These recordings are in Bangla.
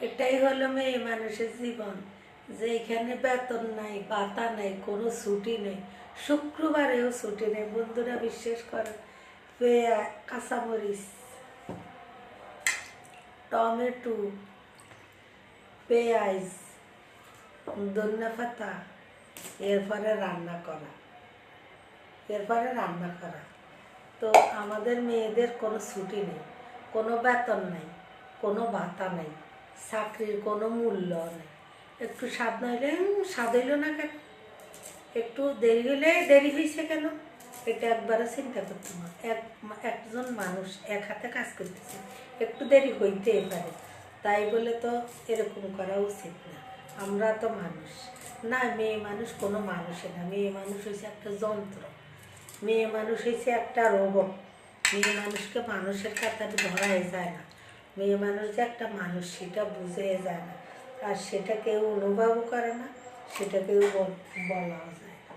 এটাই হলো মেয়ে মানুষের জীবন, যে এখানে বেতন নাই, পাতা নাই, কোনো ছুটি নেই, শুক্রবারেও ছুটি নেই। বন্ধুরা বিশ্বাস করে, কাঁচামরিচ, টমেটো, পেঁয়াজ, ধনিয়া পাতা, এরপরে রান্না করা। তো আমাদের মেয়েদের কোনো ছুটি নেই, কোনো বেতন নেই, কোনো ভাতা নেই, চাকরির কোনো মূল্য নেই। একটু স্বাদ নইলে স্বাদ হইল না কেন, একটু দেরি হলে দেরি হয়েছে কেন, এটা একবারও চিন্তা করতে না। একজন মানুষ এক হাতে কাজ করতেছে, একটু দেরি হইতেই পারে, তাই বলে তো এরকম করা উচিত না। আমরা তো মানুষ না, মেয়ে মানুষ কোনো মানুষে না। মেয়ে মানুষ হয়েছে একটা যন্ত্র, মেয়ে মানুষ হয়েছে একটা রোবট। মেয়ে মানুষকে মানুষের কাতারে ধরাই যায় না। মেয়ে মানুষ যে একটা মানুষ সেটা বুঝে যায় না, আর সেটা কেউ অনুভবও করে না, সেটা কেউ বলাও যায় না।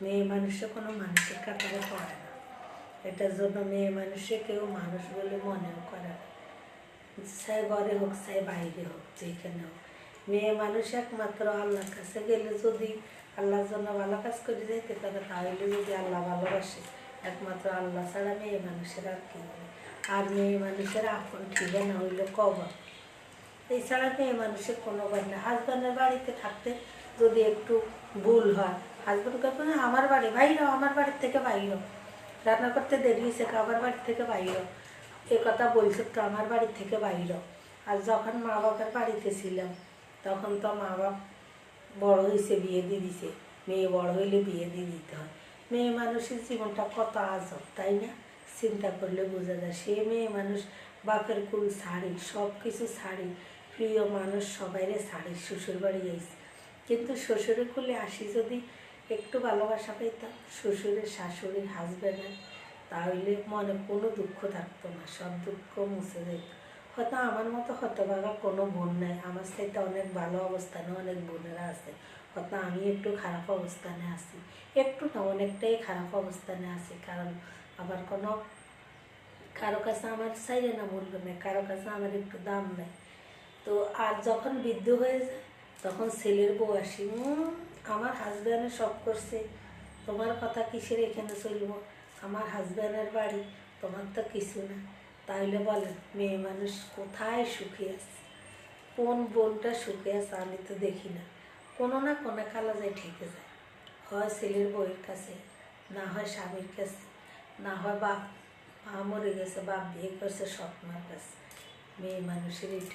মেয়ে মানুষে কোনো মানুষের কাতারে পড়ে না, এটার জন্য মেয়ে মানুষে কেউ মানুষ বলে মনেও করে না। চাই ঘরে হোক, চাই বাইরে হোক, যেখানে হোক, মেয়ে মানুষ একমাত্র আল্লাহর কাছে গেলে যদি আল্লাহর জন্য ভালো কাজ করে যেতে পারে, তাহলে যদি আল্লাহ ভালোবাসে, একমাত্র আল্লাহ ছাড়া মেয়ে মানুষের আর কি হবে। আর মেয়ে মানুষের আপন ঠিকানা হইল কবর, এছাড়া মেয়ে মানুষের কোনো বাড়ি না। হাজব্যান্ডের বাড়িতে থাকতে যদি একটু ভুল হয়, হাজব্যান্ড করবে না আমার বাড়ি বাইরেও, আমার বাড়ির থেকে বাইরেও, রান্না করতে দেরি হয়েছে আমার বাড়ির থেকে বাইরেও, এ কথা বলছো তো আমার বাড়ির থেকে বাইরেও। আর যখন মা বাবার বাড়িতে ছিলাম, তখন তো মা বাপ বড় হয়েছে, বিয়ে দিয়ে দিছে। মেয়ে বড় হইলে বিয়ে দিয়ে দিতে হয়। মেয়ে মানুষের জীবনটা কত আজব, তাই না? চিন্তা করলে বোঝা যায়। সে মেয়ে মানুষ বাপের কুল ছাড়ি, সব কিছু ছাড়ি, প্রিয় মানুষ সবাইরে ছাড়ি, শ্বশুর বাড়ি যাইছে। কিন্তু শ্বশুরের কুলে আসি যদি একটু ভালোবাসা পেতাম, শ্বশুরের, শাশুড়ির, হাজব্যান্ডের, তাহলে মনে কোনো দুঃখ থাকতো না, সব দুঃখ মুছে যেত। হয়তো আমার মতো হতভাগা কোনো বোন নাই, আমার সাথে অনেক ভালো অবস্থানে অনেক বোনেরা আছে। হয়তো আমি একটু খারাপ অবস্থানে আছি, একটু না অনেকটাই খারাপ অবস্থানে আছি। কারণ আবার কারো কাছে আমার চাইলে না মূল্য নেই, কারো কাছে আমার একটু দাম নেই। তো আর যখন বৃদ্ধ হয়ে যায়, তখন ছেলের বউ আসি, আমার হাজব্যান্ডে সব করছে, তোমার কথা কিসের এখানে চলবো, আমার হাজব্যান্ডের বাড়ি, তোমার তো কিছু না। তাইলে বলেন মেয়ে মানুষ কোথায় সুখে আছে, কোন বোনটা সুখে আছে? আমি তো দেখি না, কোনো না কোনো কালা যায় ঠেকে যায়, হয় ছেলের বউয়ের কাছে, না হয় স্বামীর কাছে, না হয় বাপ, মা মরে গেছে, বাপ বিয়ে করছে স্বপ্নার কাছে। মেয়ে মানুষের